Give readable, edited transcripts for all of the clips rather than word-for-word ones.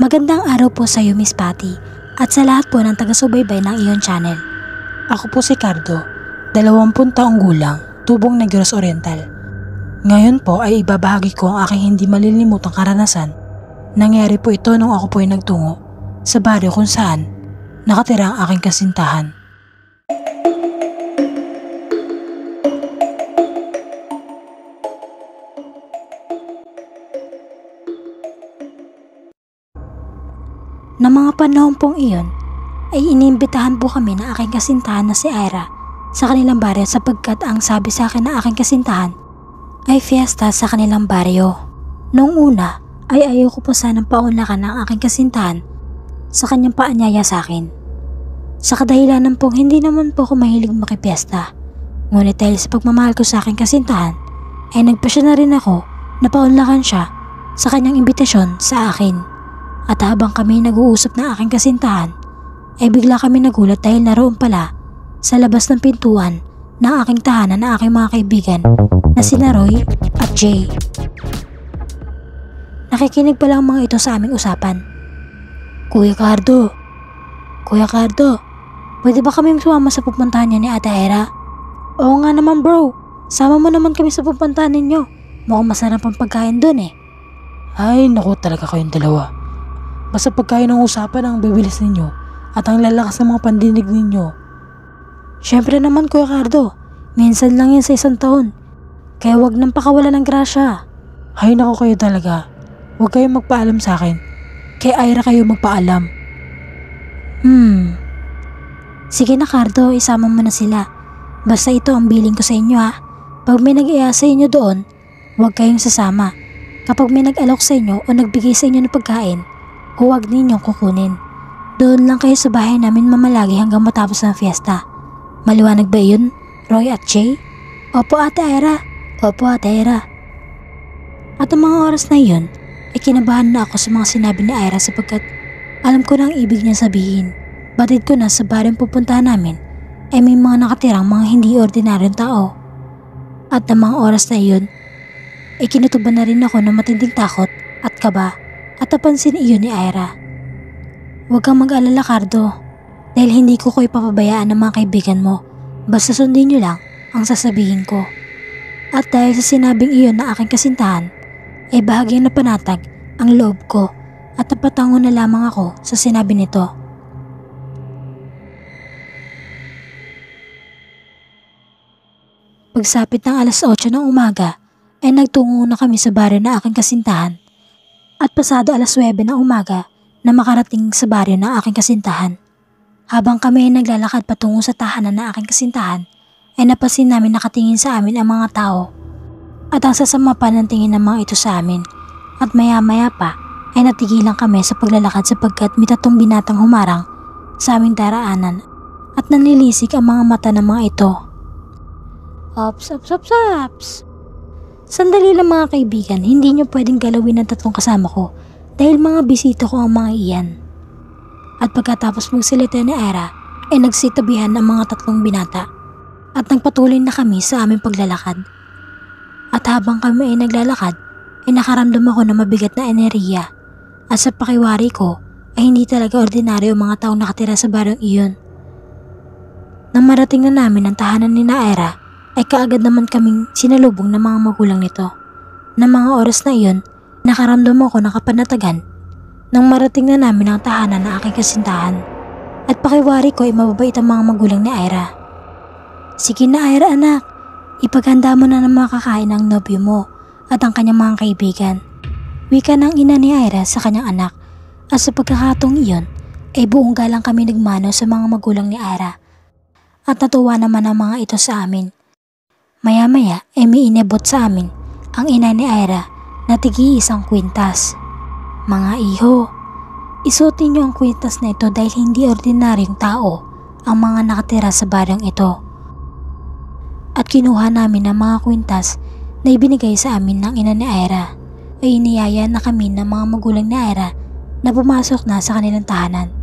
Magandang araw po sa iyo, Miss Patty, at sa lahat po ng taga-subaybay ng iyon channel. Ako po si Cardo, 20 taong gulang, tubong Negros Oriental. Ngayon po ay ibabahagi ko ang aking hindi malilimutang karanasan. Nangyari po ito nung ako po ay nagtungo sa baryo kung saan nakatira ang aking kasintahan. Na mga panahon pong iyon ay inimbitahan po kami ng aking kasintahan na si Ira sa kanilang baryo sapagkat ang sabi sa akin ng aking kasintahan ay fiesta sa kanilang baryo. Noong una ay ayaw ko po sanang paunlakan ng aking kasintahan sa kanyang paanyaya sa akin. Sa kadahilanan pong hindi naman po ako mahilig makipiesta. Ngunit dahil sa pagmamahal ko sa aking kasintahan ay nagpasya na rin ako na paunlakan siya sa kanyang imbitasyon sa akin. At habang kami nag-uusap ng aking kasintahan, ay bigla kami nagulat dahil naroon pala sa labas ng pintuan ng aking tahanan na aking mga kaibigan na sina Roy at Jay. Nakikinig pala ang mga ito sa aming usapan. Kuya Cardo, pwede ba kami sumama sa pupuntahan niya ni Ate Ira? Oo nga naman bro, sama mo naman kami sa pupuntahan ninyo. Mukhang masarap ang pagkain dun eh. Ay naku, talaga kayong dalawa. Basta pagkain ng usapan ang bibilis ninyo at ang lalakas ng mga pandinig ninyo. Syempre naman Kuya Cardo, minsan lang yan sa isang taon. Kaya wag nang pakawala ng grasya. Ay naku kayo talaga. Huwag kayong magpaalam sa akin. Kay Ira kayo magpaalam. Sige na Cardo, isama mo na sila. Basta ito ang billing ko sa inyo ha. Pag may nag-iya sa inyo doon, huwag kayong sasama. Kapag may nag-alok sa inyo o nagbigay sa inyo ng pagkain, huwag ninyong kukunin. Doon lang kayo sa bahay namin mamalagi hanggang matapos ng fiesta. Maliwanag ba yun, Roy at Jay? Opo Ate Ira. At ang mga oras na yun, ay kinabahan na ako sa mga sinabi ni Ira sapagkat alam ko na ang ibig niya sabihin. Batid ko na sa baryong pupuntahan namin ay may mga nakatirang mga hindi ordinaryong tao. At ang mga oras na yun, ay kinutuban na rin ako ng matinding takot at kaba. At napansin iyon ni Ira. Huwag kang mag-alala Cardo, dahil hindi ko ipapabayaan ng mga kaibigan mo. Basta sundin niyo lang ang sasabihin ko. At dahil sa sinabing iyon na aking kasintahan, ay bahagyang napanatag ang loob ko at napatango na lamang ako sa sinabi nito. Pagsapit ng alas 8 ng umaga, ay nagtungo na kami sa baryo na aking kasintahan. At pasado alas 9 ng umaga na makarating sa baryo ng aking kasintahan. Habang kami ay naglalakad patungo sa tahanan ng aking kasintahan, ay napansin namin nakatingin sa amin ang mga tao. At ang sasama pa ng tingin ng mga ito sa amin. At maya-maya pa ay natigilan kami sa paglalakad sapagkat may 3 binatang humarang sa aming daraanan at nanilisik ang mga mata ng mga ito. Ops. Sandali lang mga kaibigan, hindi nyo pwedeng galawin ang 3 kasama ko dahil mga bisita ko ang mga iyan. At pagkatapos magsalita ni Ira, ay nagsitabihan ang mga 3 binata at nagpatuloy na kami sa aming paglalakad. At habang kami ay naglalakad, ay nakaramdam ako ng mabigat na enerhiya at sa pakiwari ko ay hindi talaga ordinaryo ang mga taong nakatira sa baryong iyon. Nang marating na namin ang tahanan ni Ira, ay kaagad naman kaming sinalubong ng mga magulang nito. Na mga oras na iyon, nakaramdam ako ng kapanatagan nang marating na namin ang tahanan ng aking kasintahan. At pakiwari ko ay mababait ang mga magulang ni Ira. Sige na Ira anak, ipaghanda mo na ng mga kakain ng nobyo mo at ang kanyang mga kaibigan. Wika ng ina ni Ira sa kanyang anak at sa pagkakataong iyon ay buong galang kami nagmano sa mga magulang ni Ira. At natuwa naman ang mga ito sa amin. Maya-maya ay may inabot sa amin ang ina ni Ira na tig-iisang kwintas. Mga iho, isuotin niyo ang kwintas na ito dahil hindi ordinaryong tao ang mga nakatira sa baryong ito. At kinuha namin ang mga kwintas na ibinigay sa amin ng ina ni Ira. Ay iniyaya na kami ng mga magulang ni Ira na pumasok na sa kanilang tahanan.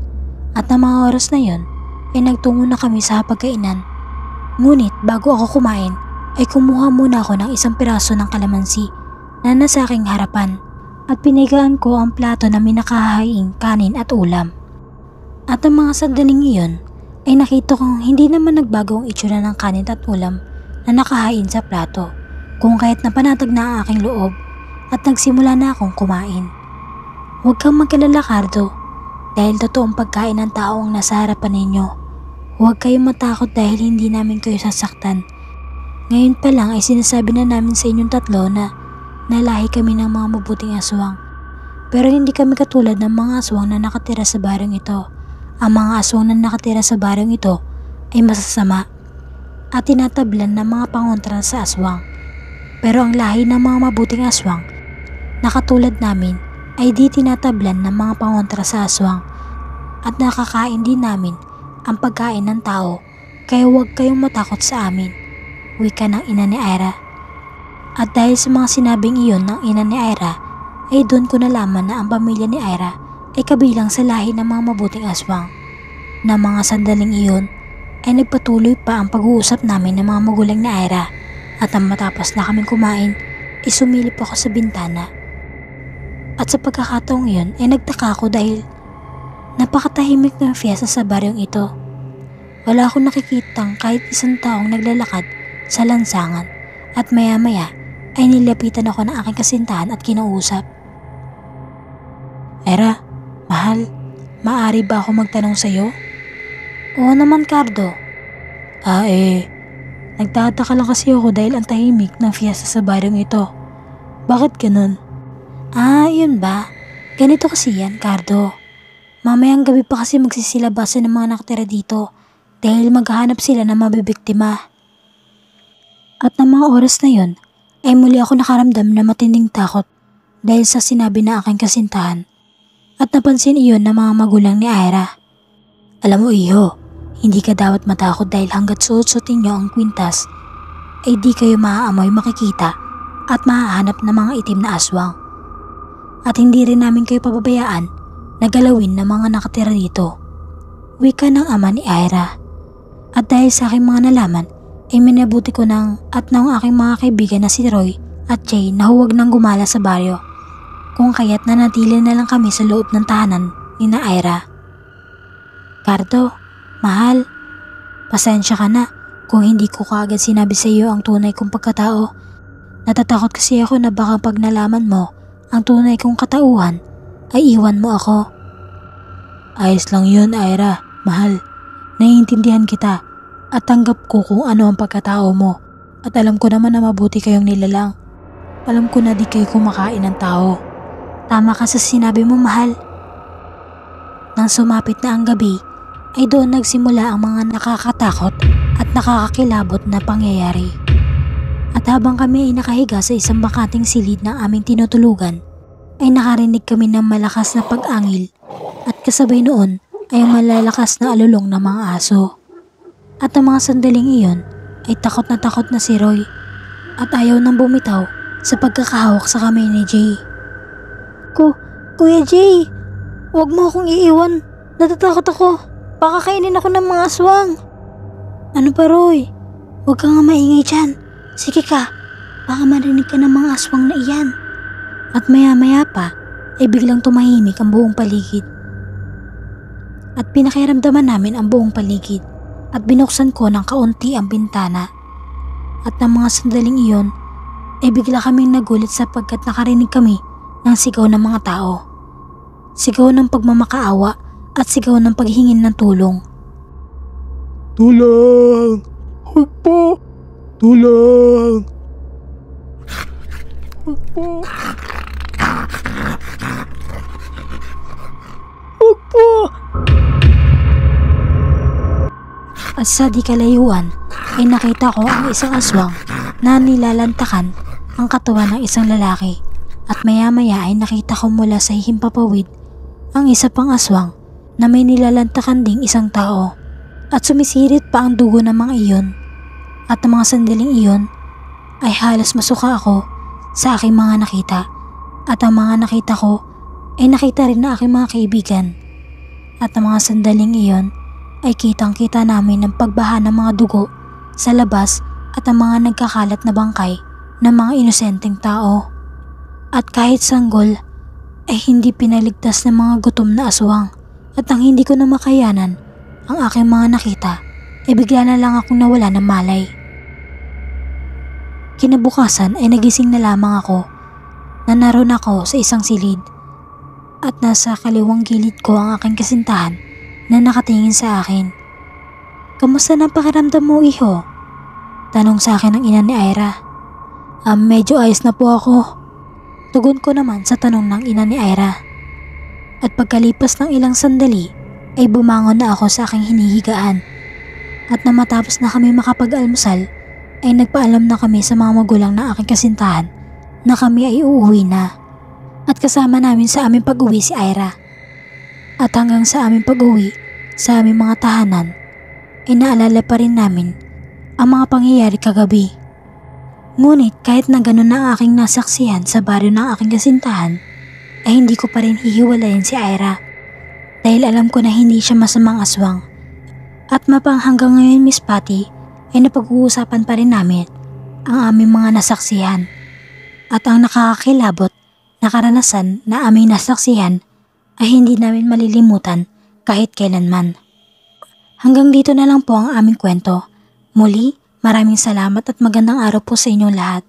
At ng mga oras na yon ay nagtungo na kami sa hapagkainan. Ngunit bago ako kumain, ay kumuha muna ako ng 1 piraso ng kalamansi na nasa aking harapan at pinigaan ko ang plato na minakahaing kanin at ulam. At ang mga sandaling iyon ay nakita kong hindi naman nagbago ang itsura ng kanin at ulam na nakahain sa plato, kung kaya't napanatag na ang aking loob at nagsimula na akong kumain. Huwag kang magkalala, Cardo, dahil totoong pagkain ng tao ang nasa harapan ninyo. Huwag kayong matakot dahil hindi namin kayo sasaktan. Ngayon pa lang ay sinasabi na namin sa inyong tatlo na nalahi kami ng mga mabuting aswang. Pero hindi kami katulad ng mga aswang na nakatira sa baryong ito. Ang mga aswang na nakatira sa baryong ito ay masasama at tinatablan ng mga pangontra sa aswang. Pero ang lahi ng mga mabuting aswang na katulad namin ay di tinatablan ng mga pangontra sa aswang at nakakain din namin ang pagkain ng tao, kaya huwag kayong matakot sa amin, wika ng ina ni Ira. At dahil sa mga sinabing iyon ng ina ni Ira, ay doon ko nalaman na ang pamilya ni Ira ay kabilang sa lahi ng mga mabuting aswang. Na mga sandaling iyon ay nagpatuloy pa ang pag-uusap namin ng mga magulang ni Ira, at ang matapos na kaming kumain ay sumilip ako sa bintana. At sa pagkakataong iyon ay nagtaka ako dahil napakatahimik ng fiesta sa baryong ito. Wala akong nakikitang kahit isang taong naglalakad sa lansangan, at maya-maya ay nilapitan ako ng aking kasintahan at kinausap. Ira, mahal, maaari ba ako magtanong sa'yo? Oo naman, Cardo. Nagtataka lang kasi ako dahil ang tahimik ng fiesta sa baryong ito. Bakit ganun? Yun ba? Ganito kasi yan, Cardo. Mamayang gabi pa kasi magsisilabasan ng mga nakatira dito dahil maghahanap sila ng mabibiktima. At ng mga oras na yun ay muli ako nakaramdam na matinding takot dahil sa sinabi na aking kasintahan, at napansin iyon ng mga magulang ni Ira. Alam mo, iho, hindi ka dapat matakot dahil hanggat suot-suotin niyo ang kwintas ay di kayo maaamoy makikita at mahahanap ng mga itim na aswang. At hindi rin namin kayo pababayaan na galawin ng mga nakatira dito, wika ng ama ni Ira. At dahil sa aking mga nalaman ay minabuti ko ng at ng aking mga kaibigan na si Roy at Jay na huwag nang gumala sa baryo, kung kaya't nanatili na lang kami sa loob ng tahanan ni na Ira. Cardo, mahal, pasensya ka na kung hindi ko kaagad sinabi sa iyo ang tunay kong pagkatao. Natatakot kasi ako na baka pag nalaman mo ang tunay kong katauhan ay iwan mo ako. Ayos lang yun, Ira, mahal. Naiintindihan kita at tanggap ko kung ano ang pagkatao mo, at alam ko naman na mabuti kayong nilalang. Alam ko na di kayo kumakain ng tao. Tama ka sa sinabi mo, mahal. Nang sumapit na ang gabi ay doon nagsimula ang mga nakakatakot at nakakakilabot na pangyayari. At habang kami ay nakahiga sa isang bakating silid ng aming tinutulugan, ay nakarinig kami ng malakas na pag-angil at kasabay noon ay ang malalakas na alulong ng mga aso. At ang mga sandaling iyon ay takot na si Roy at ayaw nang bumitaw sa pagkakahawak sa kamay ni Jay. Kuya Jay, huwag mo akong iiwan. Natatakot ako. Baka kainin ako ng mga aswang. Ano pa, Roy? Huwag ka nga maingay dyan. Sige ka, baka marinig ka ng mga aswang na iyan. At maya-maya pa ay biglang tumahimik ang buong paligid. At pinakiramdaman namin ang buong paligid at binuksan ko ng kaunti ang bintana. At ng mga sandaling iyon ay bigla kaming nagulat sapagkat nakarinig kami ng sigaw ng mga tao. Sigaw ng pagmamakaawa at sigaw ng paghingin ng tulong. Tulong! Huwag po! Tulong! Huwag po! Huwag po! At sa di kalayuan ay nakita ko ang isang aswang na nilalantakan ang katawan ng isang lalaki, at maya-maya ay nakita ko mula sa himpapawid ang isa pang aswang na may nilalantakan ding isang tao, at sumisirit pa ang dugo ng mga iyon. At ang mga sandaling iyon ay halos masuka ako sa aking mga nakita, at ang mga nakita ko ay nakita rin na aking mga kaibigan. At ang mga sandaling iyon ay kitang-kita namin ng pagbaha ng mga dugo sa labas at ang mga nagkakalat na bangkay ng mga inosenteng tao. At kahit sanggol ay hindi pinaligtas ng mga gutom na aswang at ang hindi ko na makayanan ang aking mga nakita ay bigla na lang akong nawala ng malay. Kinabukasan ay nagising na lamang ako na naroon ako sa isang silid at nasa kaliwang gilid ko ang aking kasintahan na nakatingin sa akin. "Kamusta na pakiramdam mo, iho?" Tanong sa akin ng ina ni Ira. Medyo ayos na po ako." Tugon ko naman sa tanong ng ina ni Ira. At pagkalipas ng ilang sandali ay bumangon na ako sa aking hinihigaan. At na matapos na kami makapag-almusal ay nagpaalam na kami sa mga magulang ng aking kasintahan na kami ay uuwi na. At kasama namin sa aming pag-uwi si Ira. At hanggang sa aming pag-uwi sa aming mga tahanan ay naalala pa rin namin ang mga pangyayari kagabi. Ngunit kahit na ganun na ang aking nasaksihan sa baryo ng aking kasintahan, ay hindi ko pa rin hihiwalayin si Ira dahil alam ko na hindi siya masamang aswang. At mapang hanggang ngayon, Miss Patty, ay napag-uusapan pa rin namin ang aming mga nasaksihan. At ang nakakakilabot na karanasan na aming nasaksihan ay hindi namin malilimutan kahit kailanman. Hanggang dito na lang po ang aming kwento. Muli, maraming salamat at magandang araw po sa inyong lahat.